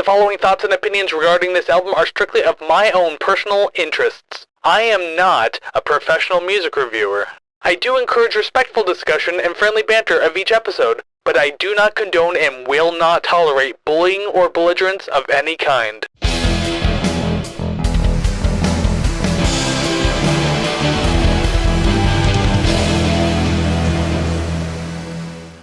The following thoughts and opinions regarding this album are strictly of my own personal interests. I am not a professional music reviewer. I do encourage respectful discussion and friendly banter of each episode, but I do not condone and will not tolerate bullying or belligerence of any kind.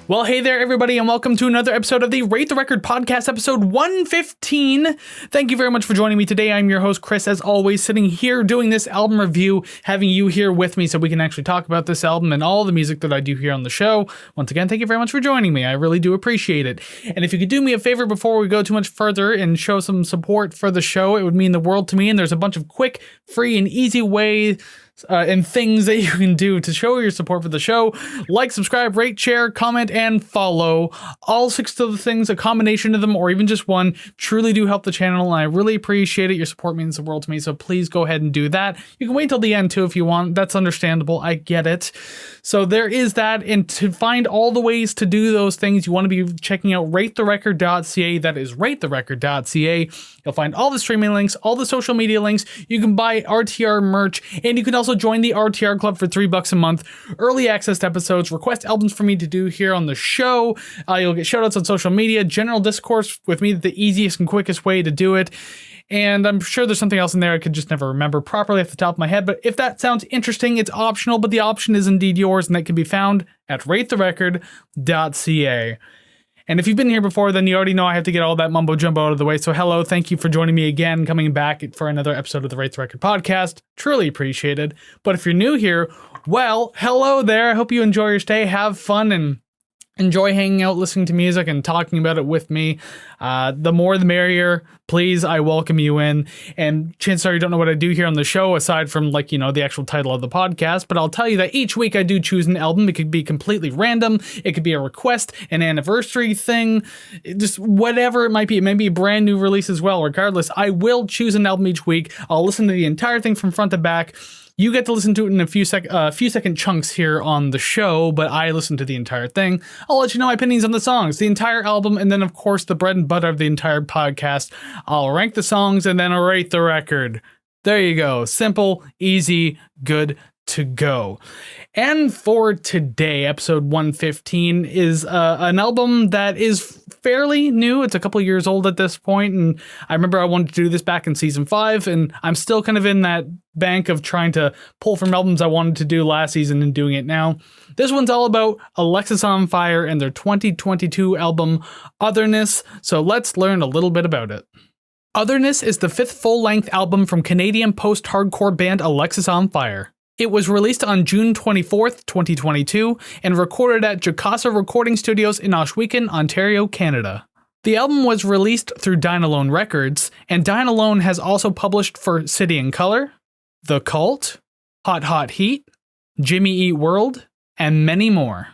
Well, hey there, everybody, and welcome to another episode of the Rate the Record podcast, episode 115. Thank you very much for joining me today. I'm your host, Chris, as always, sitting here doing this album review, having you here with me so we can actually talk about this album and all the music that I do here on the show. Once again, thank you very much for joining me. I really do appreciate it. And if you could do me a favor before we go too much further and show some support for the show, it would mean the world to me. And there's a bunch of quick, free, and easy ways and things that you can do to show your support for the show. Like, subscribe, rate, share, comment, and follow. All 6 of the things, a combination of them, or even just one, truly do help the channel, and I really appreciate it. Your support means the world to me, so please go ahead and do that. You can wait till the end, too, if you want. That's understandable. I get it. So there is that, and to find all the ways to do those things, you want to be checking out ratetherecord.ca. That is ratetherecord.ca. You'll find all the streaming links, all the social media links. You can buy RTR merch, and you can also join the RTR Club for $3 a month. Early access to episodes, request albums for me to do here on the show. You'll get shoutouts on social media, general discourse with me, the easiest and quickest way to do it. And I'm sure there's something else in there I could just never remember properly off the top of my head. But if that sounds interesting, it's optional, but the option is indeed yours, and that can be found at ratetherecord.ca. And if you've been here before, then you already know I have to get all that mumbo jumbo out of the way. So hello, thank you for joining me again, coming back for another episode of the Rate the Record podcast. Truly appreciated. But if you're new here, well, hello there. I hope you enjoy your stay, have fun, and enjoy hanging out, listening to music, and talking about it with me. The more the merrier. Please, I welcome you in. And chances are you don't know what I do here on the show, aside from, like, you know, the actual title of the podcast. But I'll tell you that each week I do choose an album. It could be completely random. It could be a request, an anniversary thing, just whatever it might be. It may be a brand new release as well. Regardless, I will choose an album each week. I'll listen to the entire thing from front to back. You get to listen to it in a few second chunks here on the show, but I listen to the entire thing. I'll let you know my opinions on the songs, the entire album, and then, of course, the bread and butter of the entire podcast. I'll rank the songs and then I'll rate the record. There you go. Simple, easy, good to go. And for today, episode 115 is an album that is fairly new. It's a couple years old at this point, and I remember I wanted to do this back in season 5, and I'm still kind of in that bank of trying to pull from albums I wanted to do last season and doing it now. This one's all about Alexisonfire and their 2022 album, Otherness, so let's learn a little bit about it. Otherness is the 5th full-length album from Canadian post-hardcore band Alexisonfire. It was released on June 24th, 2022, and recorded at Jacasa Recording Studios in Ohsweken, Ontario, Canada. The album was released through Dynalone Records, and Dynalone has also published for City and Colour, The Cult, Hot Hot Heat, Jimmy Eat World, and many more.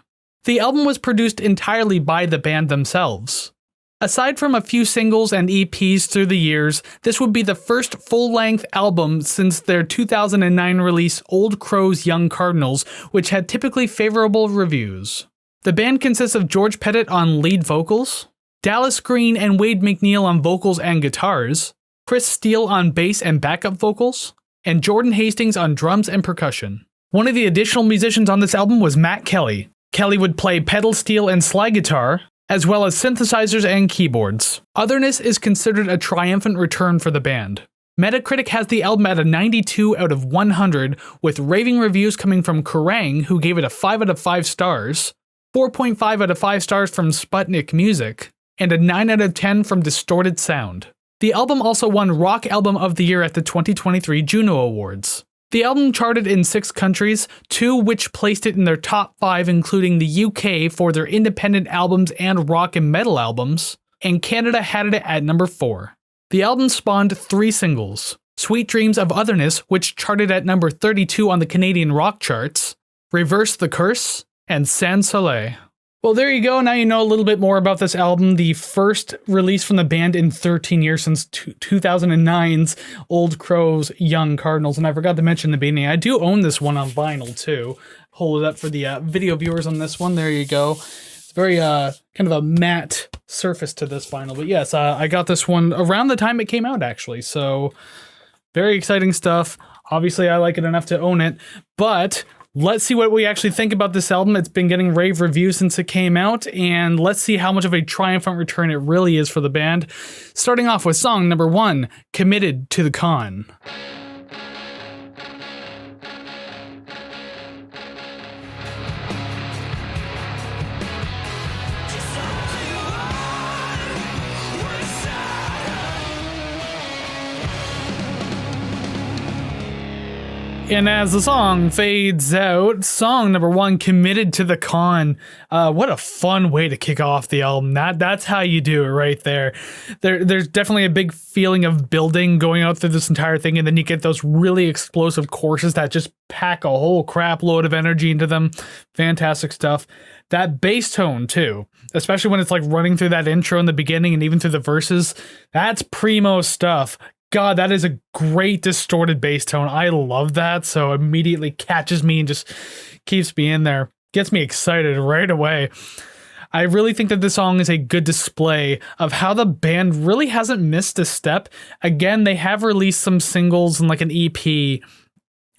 The album was produced entirely by the band themselves. Aside from a few singles and EPs through the years, this would be the first full-length album since their 2009 release Old Crows, Young Cardinals, which had typically favorable reviews. The band consists of George Pettit on lead vocals, Dallas Green and Wade McNeil on vocals and guitars, Chris Steele on bass and backup vocals, and Jordan Hastings on drums and percussion. One of the additional musicians on this album was Matt Kelly. Kelly would play pedal steel and slide guitar, as well as synthesizers and keyboards. Otherness is considered a triumphant return for the band. Metacritic has the album at a 92 out of 100, with raving reviews coming from Kerrang, who gave it a 5 out of 5 stars, 4.5 out of 5 stars from Sputnik Music, and a 9 out of 10 from Distorted Sound. The album also won Rock Album of the Year at the 2023 Juno Awards. The album charted in 6 countries, 2 which placed it in their top 5, including the UK for their independent albums and rock and metal albums, and Canada had it at number 4. The album spawned 3 singles: Sweet Dreams of Otherness, which charted at number 32 on the Canadian rock charts, Reverse the Curse, and Sans Soleil. Well, there you go. Now you know a little bit more about this album. The first release from the band in 13 years since 2009's Old Crows, Young Cardinals. And I forgot to mention in the beginning, I do own this one on vinyl too. Hold it up for the video viewers on this one. There you go. It's very kind of a matte surface to this vinyl. But yes, I got this one around the time it came out, actually. So very exciting stuff. Obviously, I like it enough to own it. But let's see what we actually think about this album. It's been getting rave reviews since it came out, and let's see how much of a triumphant return it really is for the band. Starting off with song number 1, Committed to the Con. And as the song fades out, song number 1, Committed to the Con. What a fun way to kick off the album. That's how you do it right there. There's definitely a big feeling of building going out through this entire thing, and then you get those really explosive choruses that just pack a whole crap load of energy into them. Fantastic stuff. That bass tone, too, especially when it's like running through that intro in the beginning and even through the verses, that's primo stuff. God, that is a great distorted bass tone. I love that. So immediately catches me and just keeps me in there. Gets me excited right away. I really think that this song is a good display of how the band really hasn't missed a step. Again, they have released some singles and like an EP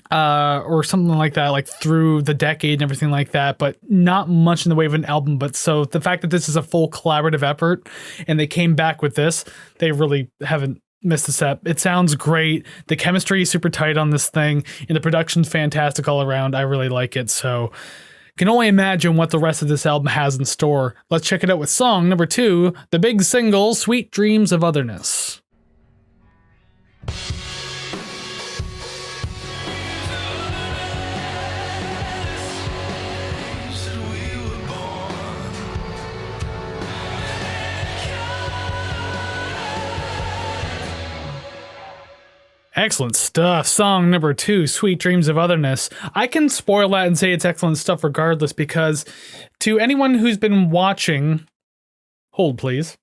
or something like that, like through the decade and everything like that, but not much in the way of an album. But so the fact that this is a full collaborative effort and they came back with this, they really haven't missed a step. It sounds great. The chemistry is super tight on this thing, and the production's fantastic all around. I really like it. So can only imagine what the rest of this album has in store. Let's check it out with song number 2, the big single, Sweet Dreams of Otherness. Excellent stuff. Song number 2, Sweet Dreams of Otherness. I can spoil that and say it's excellent stuff regardless, because to anyone who's been watching... Hold, please.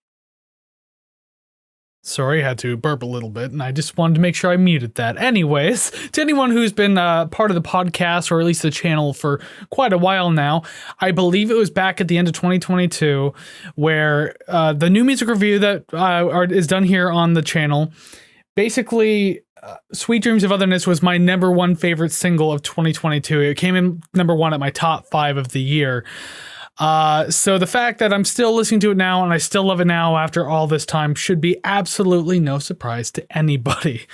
Sorry, I had to burp a little bit, and I just wanted to make sure I muted that. Anyways, to anyone who's been part of the podcast, or at least the channel, for quite a while now, I believe it was back at the end of 2022, where the new music review that is done here on the channel, basically... Sweet Dreams of Otherness was my number 1 favorite single of 2022. It came in number 1 at my top 5 of the year. So the fact that I'm still listening to it now and I still love it now after all this time should be absolutely no surprise to anybody.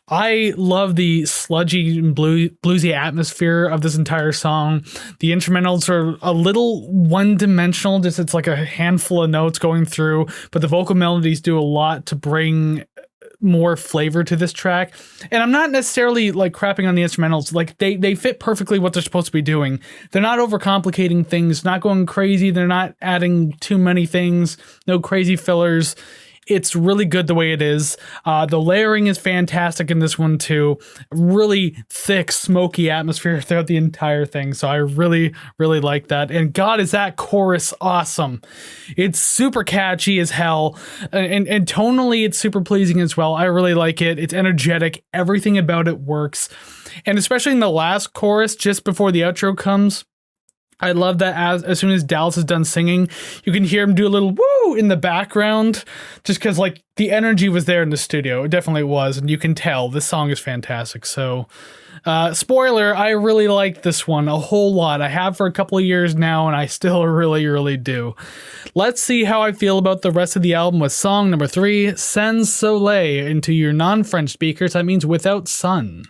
I love the sludgy and bluesy atmosphere of this entire song. The instrumentals are a little one-dimensional, just it's like a handful of notes going through, but the vocal melodies do a lot to bring more flavor to this track. And I'm not necessarily like crapping on the instrumentals. Like they fit perfectly what they're supposed to be doing. They're not overcomplicating things, not going crazy. They're not adding too many things, no crazy fillers. It's really good the way it is. The layering is fantastic in this one too. Really thick, smoky atmosphere throughout the entire thing. So I really, really like that. And God, is that chorus awesome. It's super catchy as hell. And tonally, it's super pleasing as well. I really like it. It's energetic. Everything about it works. And especially in the last chorus, just before the outro comes, I love that as soon as Dallas is done singing, you can hear him do a little woo in the background, just because like the energy was there in the studio. It definitely was, and you can tell this song is fantastic. So, spoiler, I really like this one a whole lot. I have for a couple of years now, and I still really, really do. Let's see how I feel about the rest of the album with song number 3, Sans Soleil, into your non-French speakers. That means without sun.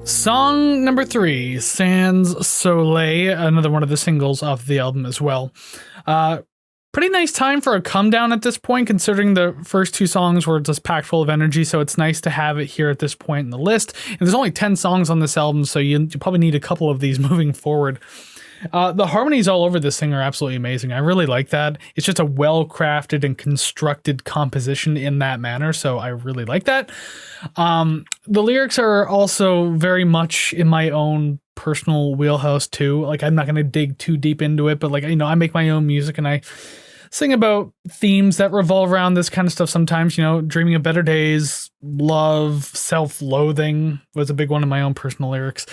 Song number 3, Sans Soleil, another one of the singles off the album as well. Pretty nice time for a come down at this point, considering the first 2 songs were just packed full of energy, so it's nice to have it here at this point in the list. And there's only 10 songs on this album, so you probably need a couple of these moving forward. The harmonies all over this thing are absolutely amazing. I really like that. It's just a well-crafted and constructed composition in that manner, so I really like that. The lyrics are also very much in my own personal wheelhouse too. Like, I'm not going to dig too deep into it, but like, you know, I make my own music and I sing about themes that revolve around this kind of stuff sometimes, you know, dreaming of better days, love, self-loathing was a big one of my own personal lyrics.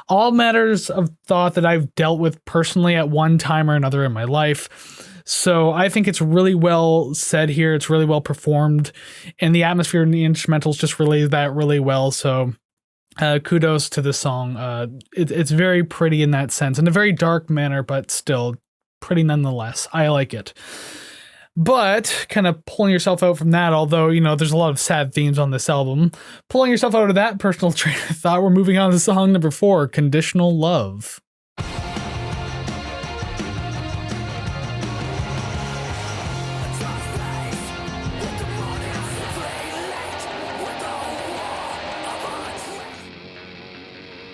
All matters of thought that I've dealt with personally at one time or another in my life. So I think it's really well said here. It's really well performed, and the atmosphere and the instrumentals just relay that really well. So kudos to the song. It's very pretty in that sense, in a very dark manner, but still pretty nonetheless. I like it. But kind of pulling yourself out from that, although, you know, there's a lot of sad themes on this album, pulling yourself out of that personal train of thought, we're moving on to song number 4, Conditional Love.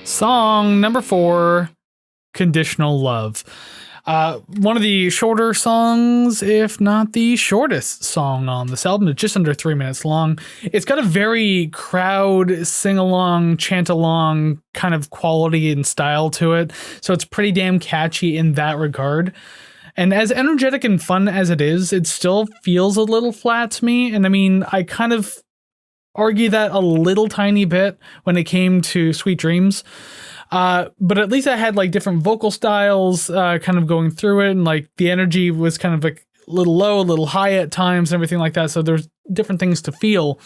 Song number 4, Conditional Love. One of the shorter songs, if not the shortest song on this album. It's just under 3 minutes long. It's got a very crowd sing-along, chant-along kind of quality and style to it. So it's pretty damn catchy in that regard. And as energetic and fun as it is, it still feels a little flat to me. And I mean, I kind of argue that a little tiny bit when it came to Sweet Dreams. But at least I had like different vocal styles kind of going through it, and like the energy was kind of like a little low, a little high at times and everything like that. So there's different things to feel.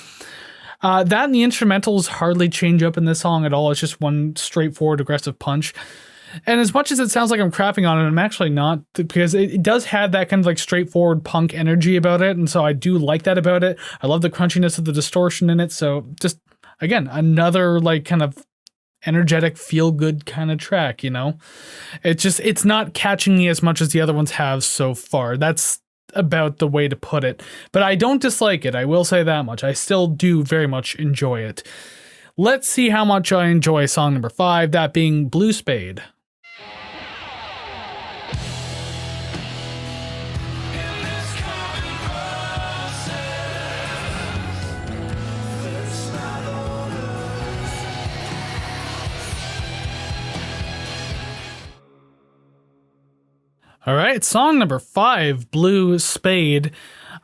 That and the instrumentals hardly change up in this song at all. It's just one straightforward aggressive punch. And as much as it sounds like I'm crapping on it, I'm actually not, because it does have that kind of like straightforward punk energy about it. And so I do like that about it. I love the crunchiness of the distortion in it. So just, again, another like kind of energetic, feel good kind of track, you know? It's not catching me as much as the other ones have so far. That's about the way to put it. But I don't dislike it. I will say that much. I still do very much enjoy it. Let's see how much I enjoy song number 5, that being Blue Spade. All right, song number 5, Blue Spade.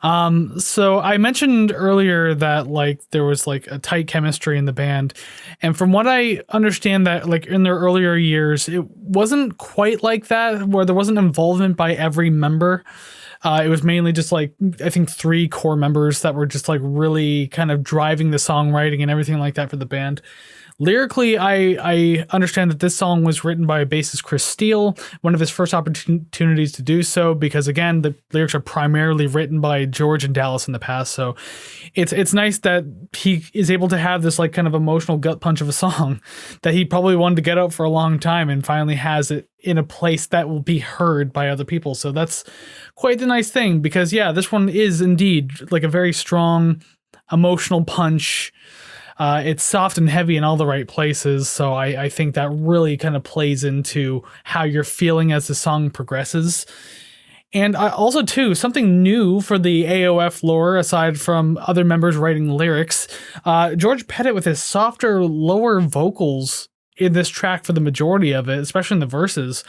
So I mentioned earlier that like there was like a tight chemistry in the band, and from what I understand, that like in their earlier years, it wasn't quite like that, where there wasn't involvement by every member. It was mainly just like, I think 3 core members that were just like really kind of driving the songwriting and everything like that for the band. Lyrically, I understand that this song was written by bassist Chris Steele, one of his first opportunities to do so, because again, the lyrics are primarily written by George and Dallas in the past. So it's nice that he is able to have this like kind of emotional gut punch of a song that he probably wanted to get out for a long time, and finally has it in a place that will be heard by other people. So that's quite the nice thing, because yeah, this one is indeed like a very strong emotional punch. It's soft and heavy in all the right places, so I think that really kind of plays into how you're feeling as the song progresses. And also, too, something new for the AOF lore, aside from other members writing lyrics, George Pettit with his softer, lower vocals in this track for the majority of it, especially in the verses.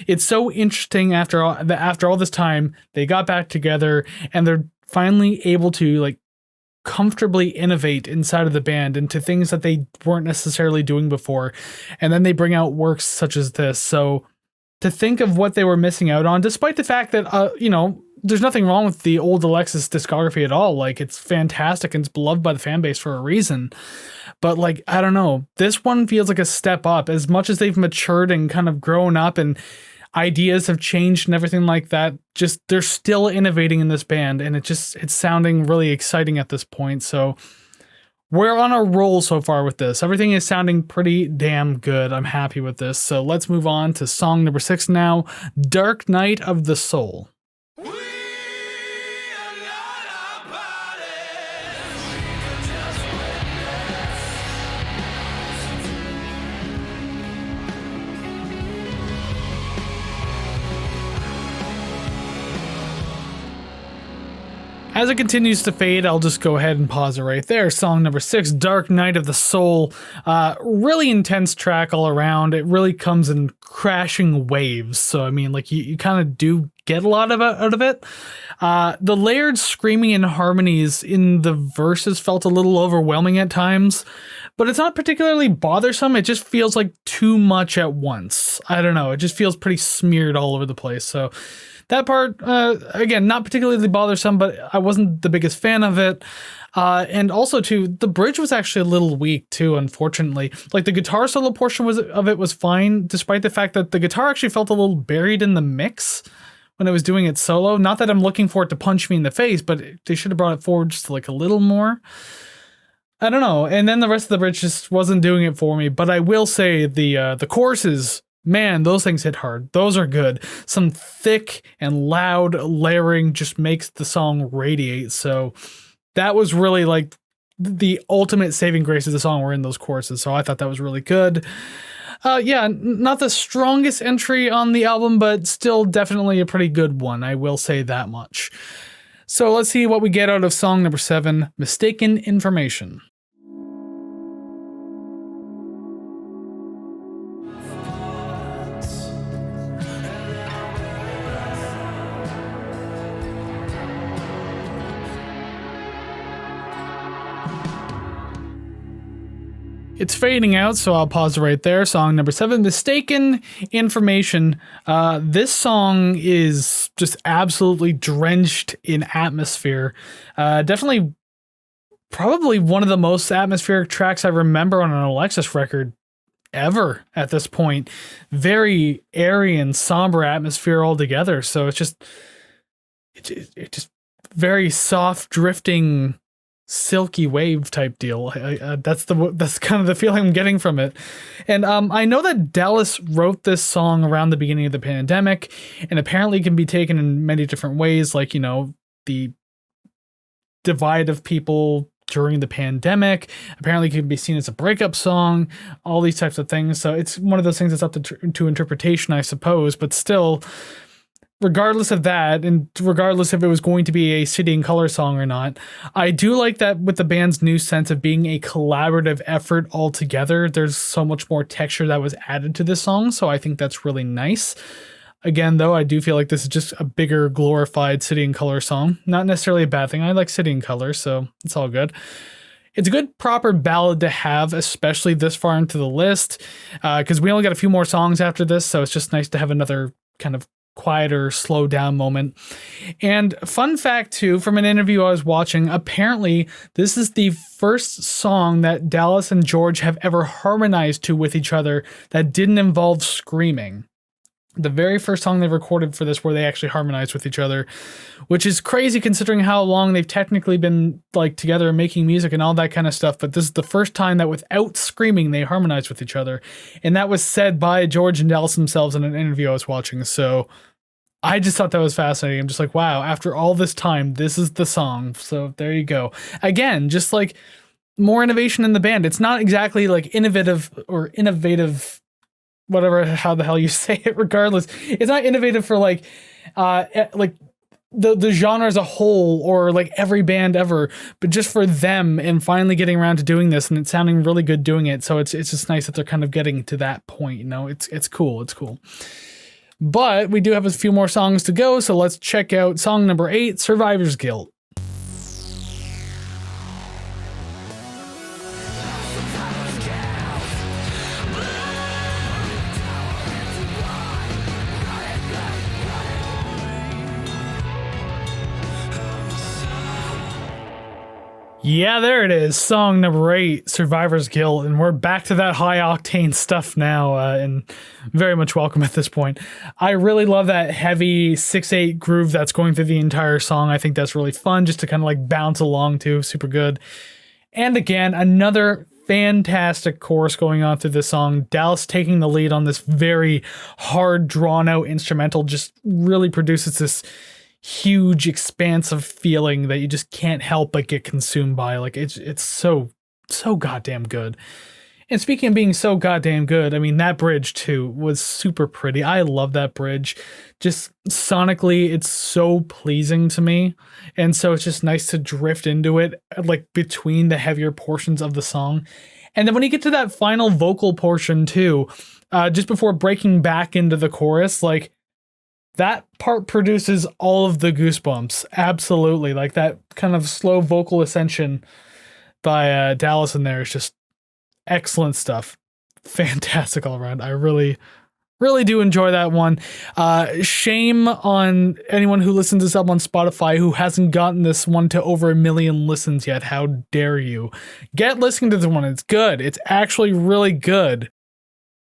It's so interesting after all this time, they got back together and they're finally able to like comfortably innovate inside of the band into things that they weren't necessarily doing before. And then they bring out works such as this. So to think of what they were missing out on, despite the fact that, you know, there's nothing wrong with the old Alexis discography at all. Like, it's fantastic and it's beloved by the fan base for a reason. But like, I don't know, this one feels like a step up. As much as they've matured and kind of grown up and ideas have changed and everything like that, just they're still innovating in this band, and it's sounding really exciting at this point. So we're on a roll so far with this. Everything is sounding pretty damn good. I'm happy with this. So let's move on to song number 6 now, Dark Night of the Soul. As it continues to fade, I'll just go ahead and pause it right there. Song number 6, Dark Night of the Soul. Really intense track all around. It really comes in crashing waves. So, I mean, like, you kind of do get a lot of out of it. The layered screaming and harmonies in the verses felt a little overwhelming at times, but it's not particularly bothersome. It just feels like too much at once. I don't know. It just feels pretty smeared all over the place. So that part, again, not particularly bothersome, but I wasn't the biggest fan of it. And also, too, the bridge was actually a little weak, too, unfortunately. Like, the guitar solo portion of it was fine, despite the fact that the guitar actually felt a little buried in the mix when I was doing it solo. Not that I'm looking for it to punch me in the face, but they should have brought it forward just like a little more. I don't know. And then the rest of the bridge just wasn't doing it for me. But I will say the choruses, man, those things hit hard. Those are good. Some thick and loud layering just makes the song radiate. So that was really like the ultimate saving grace of the song were in those choruses. So I thought that was really good. Yeah, not the strongest entry on the album, but still definitely a pretty good one. I will say that much. So let's see what we get out of song number 7, Mistaken Information. It's fading out, so I'll pause it right there. Song number 7, Mistaken Information. This song is just absolutely drenched in atmosphere. Definitely, probably one of the most atmospheric tracks I remember on an Alexis record ever at this point. Very airy and somber atmosphere altogether. So it's just very soft, drifting, silky wave type deal. That's kind of the feeling I'm getting from it. And I know that Dallas wrote this song around the beginning of the pandemic, and apparently it can be taken in many different ways, like, you know, the divide of people during the pandemic. Apparently it can be seen as a breakup song, all these types of things. So it's one of those things that's up to interpretation, I suppose, but still, regardless of that, and regardless if it was going to be a City and Color song or not, I do like that with the band's new sense of being a collaborative effort altogether. There's so much more texture that was added to this song, so I think that's really nice. Again, though, I do feel like this is just a bigger, glorified City and Color song. Not necessarily a bad thing. I like City and Color, so it's all good. It's a good, proper ballad to have, especially this far into the list, because we only got a few more songs after this, so it's just nice to have another kind of quieter, slow down moment. And fun fact too, from an interview I was watching, apparently this is the first song that Dallas and George have ever harmonized to with each other that didn't involve screaming. The very first song they recorded for this where they actually harmonized with each other, which is crazy considering how long they've technically been like together and making music and all that kind of stuff. But this is the first time that without screaming, they harmonized with each other. And that was said by George and Dallas themselves in an interview I was watching. So I just thought that was fascinating. I'm just like, wow, after all this time, this is the song. So there you go. Again, just like more innovation in the band. It's not exactly like innovative, whatever, how the hell you say it, regardless. It's not innovative for like the genre as a whole or like every band ever, but just for them and finally getting around to doing this and it's sounding really good doing it. So it's just nice that they're kind of getting to that point, you know. It's cool. It's cool. But we do have a few more songs to go, so let's check out song number 8, Survivor's Guilt. Yeah, there it is. Song number 8, Survivor's Guilt. And we're back to that high octane stuff now, and very much welcome at this point. I really love that heavy 6/8 groove that's going through the entire song. I think that's really fun just to kind of like bounce along to. Super good. And again, another fantastic chorus going on through this song. Dallas taking the lead on this very hard, drawn out instrumental just really produces this huge expansive feeling that you just can't help but get consumed by. Like it's so goddamn good. And speaking of being so goddamn good, I mean, that bridge too was super pretty. I love that bridge. Just sonically, it's so pleasing to me. And so it's just nice to drift into it, like between the heavier portions of the song. And then when you get to that final vocal portion too, just before breaking back into the chorus, like that part produces all of the goosebumps. Absolutely. Like that kind of slow vocal ascension by Dallas in there is just excellent stuff. Fantastic all around. I really do enjoy that one. Shame on anyone who listens to this up on Spotify who hasn't gotten this one to over 1 million listens yet. How dare you? Get listening to this one. It's good. It's actually really good.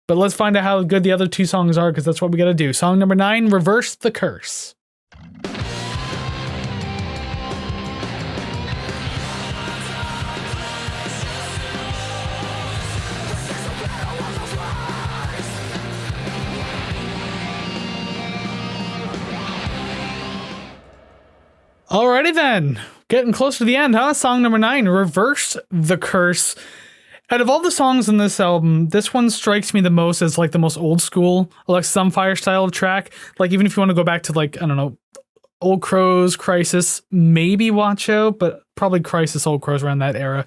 But let's find out how good the other 2 songs are, because that's what we gotta do. Song number 9, Reverse the Curse. Alrighty then, getting close to the end, huh? Song number 9, Reverse the Curse. Out of all the songs in this album, this one strikes me the most as like the most old school Alexisonfire style of track. Like even if you want to go back to like, I don't know, Old Crows, Crisis, maybe Watch Out, but probably Crisis, Old Crows around that era.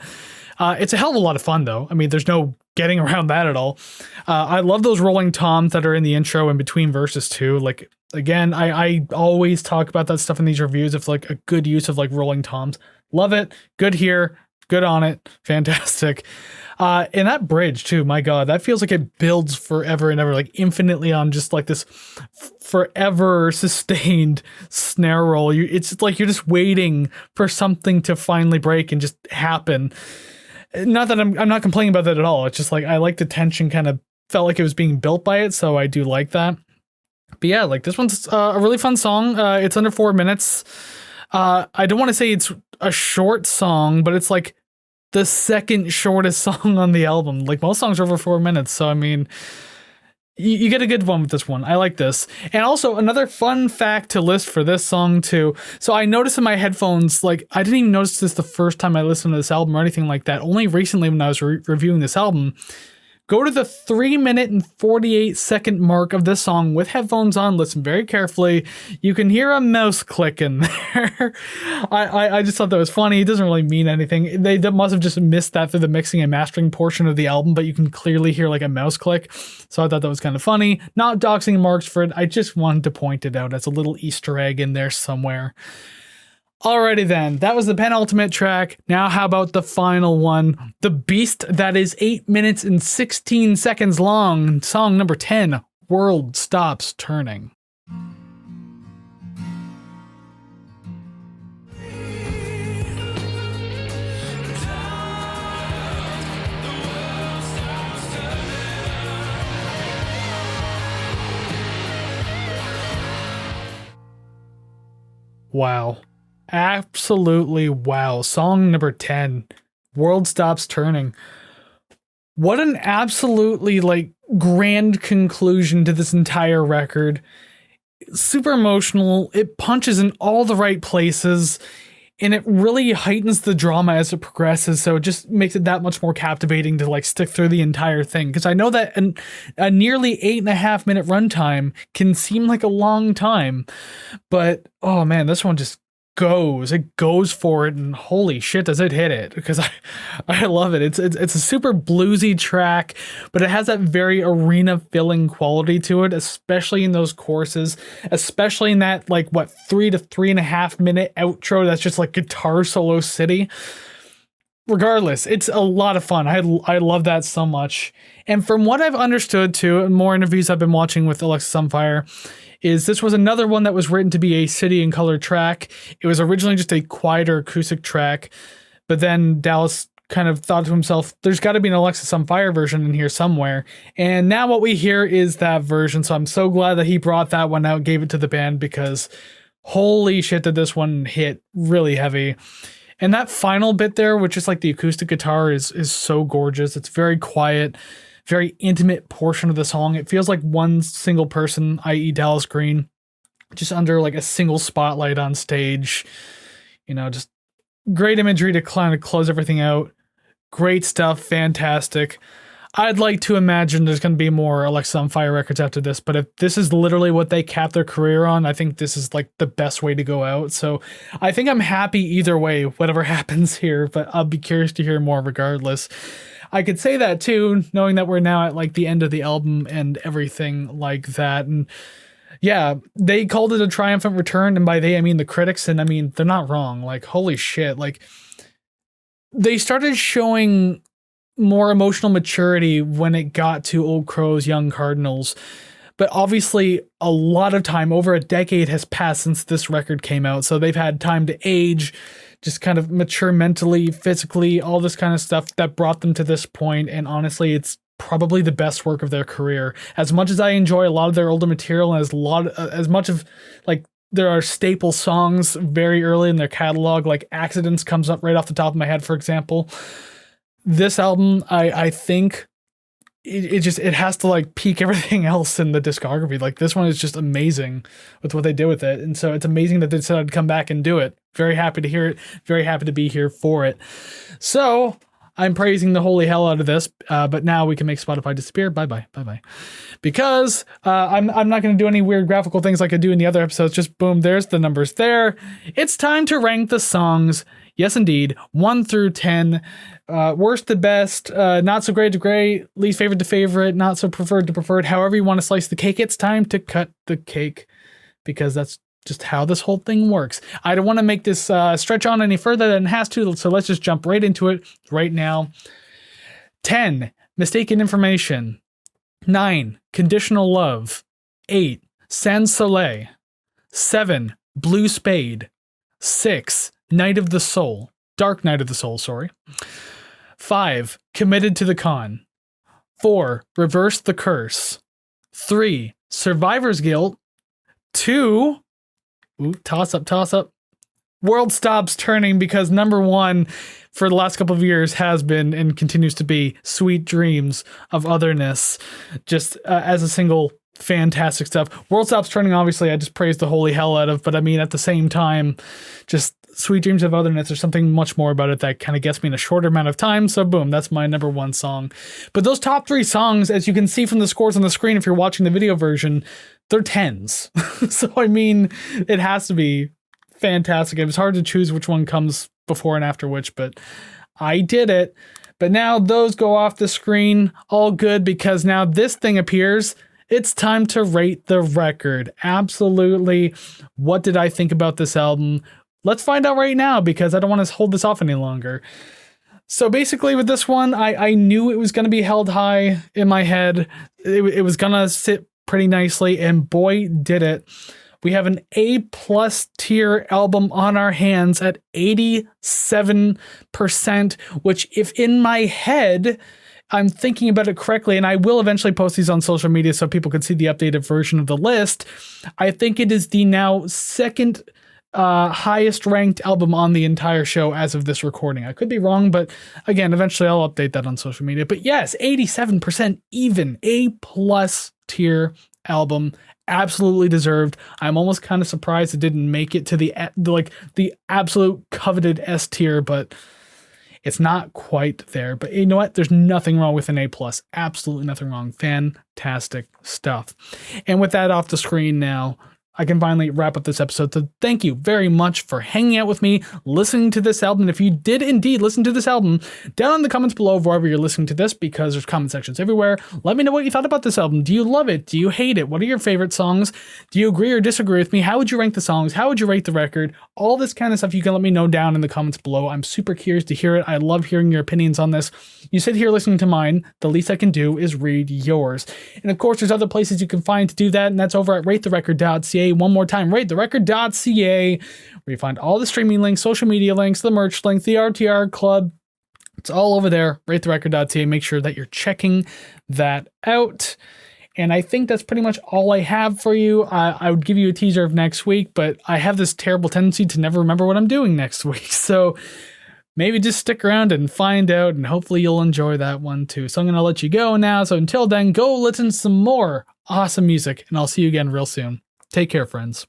It's a hell of a lot of fun though. I mean, there's no getting around that at all. I love those rolling toms that are in the intro and between verses too. Like, again, I always talk about that stuff in these reviews of like a good use of like rolling toms. Love it. Good here. Good on it. Fantastic. And that bridge too, my God, that feels like it builds forever and ever, like infinitely on just like this forever sustained snare roll. It's like you're just waiting for something to finally break and just happen. Not that I'm not complaining about that at all. It's just like I like the tension kind of felt like it was being built by it, so I do like that. But yeah, like this one's a really fun song. It's under 4 minutes. I don't want to say it's a short song, but it's like the second shortest song on the album. Like most songs are over 4 minutes, so I mean, you get a good one with this one. I like this. And also another fun fact to list for this song too. So I noticed in my headphones, like I didn't even notice this the first time I listened to this album or anything like that. Only recently when I was reviewing this album. Go to the 3 minute and 48 second mark of this song with headphones on. Listen very carefully. You can hear a mouse click in there. I just thought that was funny. It doesn't really mean anything. They must have just missed that through the mixing and mastering portion of the album, but you can clearly hear like a mouse click. So I thought that was kind of funny. Not doxing marks for it. I just wanted to point it out as a little Easter egg in there somewhere. Alrighty then, that was the penultimate track. Now how about the final one? The beast that is 8 minutes and 16 seconds long. Song number 10, World Stops Turning. Wow. Absolutely wow. Song number 10, World Stops Turning. What an absolutely like grand conclusion to this entire record. Super emotional. It punches in all the right places and it really heightens the drama as it progresses. So it just makes it that much more captivating to like stick through the entire thing. Because I know that a nearly 8.5 minute runtime can seem like a long time, but oh man, this one just goes for it, and holy shit does it hit it, because I love it. It's a super bluesy track, but it has that very arena filling quality to it, especially in those choruses, especially in that like 3 to 3.5 minute outro that's just like guitar solo city. Regardless, it's a lot of fun. I love that so much. And from what I've understood too, and more interviews I've been watching with Alexisonfire, is this was another one that was written to be a City and Color track. It was originally just a quieter acoustic track, but then Dallas kind of thought to himself, there's got to be an Alexisonfire version in here somewhere. And now what we hear is that version. So I'm so glad that he brought that one out, gave it to the band, because holy shit did this one hit really heavy. And that final bit there, which is like the acoustic guitar, is so gorgeous. It's very quiet, very intimate portion of the song. It feels like one single person, i.e. Dallas Green, just under like a single spotlight on stage. You know, just great imagery to kind of close everything out. Great stuff, fantastic. I'd like to imagine there's going to be more Alexisonfire records after this, but if this is literally what they cap their career on, I think this is like the best way to go out. So I think I'm happy either way, whatever happens here, but I'll be curious to hear more regardless. I could say that too, knowing that we're now at like the end of the album and everything like that. And yeah, they called it a triumphant return, and by they I mean the critics, and I mean they're not wrong. Like, holy shit, like they started showing more emotional maturity when it got to Old Crow's Young Cardinals. But obviously a lot of time, over a decade has passed since this record came out. So they've had time to age, just kind of mature mentally, physically, all this kind of stuff that brought them to this point. And honestly, it's probably the best work of their career. As much as I enjoy a lot of their older material, and as much of like there are staple songs very early in their catalog, like Accidents comes up right off the top of my head, for example. This album, I think it has to like peak everything else in the discography. Like this one is just amazing with what they did with it. And so it's amazing that they decided to come back and do it. Very happy to hear it. Very happy to be here for it. So I'm praising the holy hell out of this, but now we can make Spotify disappear. Bye-bye. Because I'm not going to do any weird graphical things like I do in the other episodes. Just boom, there's the numbers there. It's time to rank the songs. Yes, indeed. 1 through 10. Worst to best, not so great to great, least favorite to favorite, not so preferred to preferred. However you want to slice the cake, it's time to cut the cake, because that's just how this whole thing works. I don't want to make this stretch on any further than it has to, so let's just jump right into it right now. 10, Mistaken Information. 9, Conditional Love. 8, Sans Soleil. 7, Blue Spade. 6, Night of the Soul. Dark Night of the Soul, sorry. 5, Committed to the Con. 4, Reverse the Curse. 3, Survivor's Guilt. 2, toss up. World Stops Turning, because number 1 for the last couple of years has been and continues to be Sweet Dreams of Otherness. Just as a single, fantastic stuff. World Stops Turning, obviously, I just praised the holy hell out of, but I mean, at the same time, just Sweet Dreams of Otherness, there's something much more about it that kind of gets me in a shorter amount of time. So boom, that's my number 1 song. But those top 3 songs, as you can see from the scores on the screen, if you're watching the video version, they're 10s. So I mean, it has to be fantastic. It was hard to choose which one comes before and after which, but I did it. But now those go off the screen, all good, because now this thing appears. It's time to rate the record. Absolutely. What did I think about this album? Let's find out right now, because I don't want to hold this off any longer. So basically with this one, I knew it was going to be held high in my head. It was going to sit pretty nicely, and boy, did it. We have an A+ tier album on our hands at 87%, which if in my head I'm thinking about it correctly, and I will eventually post these on social media so people can see the updated version of the list, I think it is the now second highest ranked album on the entire show as of this recording. I could be wrong, but again, eventually I'll update that on social media. But yes, 87% even, A+ tier album, absolutely deserved. I'm almost kind of surprised it didn't make it to the absolute coveted S tier, but it's not quite there. But you know what? There's nothing wrong with an A+. Absolutely nothing wrong. Fantastic stuff. And with that off the screen now, I can finally wrap up this episode. So thank you very much for hanging out with me, listening to this album. And if you did indeed listen to this album, down in the comments below, wherever you're listening to this, because there's comment sections everywhere, let me know what you thought about this album. Do you love it? Do you hate it? What are your favorite songs? Do you agree or disagree with me? How would you rank the songs? How would you rate the record? All this kind of stuff you can let me know down in the comments below. I'm super curious to hear it. I love hearing your opinions on this. You sit here listening to mine. The least I can do is read yours. And of course, there's other places you can find to do that, and that's over at ratetherecord.ca. One more time, ratetherecord.ca, where you find all the streaming links, social media links, the merch link, the RTR club. It's all over there, ratetherecord.ca. Make sure that you're checking that out. And I think that's pretty much all I have for you. I would give you a teaser of next week, but I have this terrible tendency to never remember what I'm doing next week. So maybe just stick around and find out, and hopefully you'll enjoy that one too. So I'm going to let you go now. So until then, go listen to some more awesome music, and I'll see you again real soon. Take care, friends.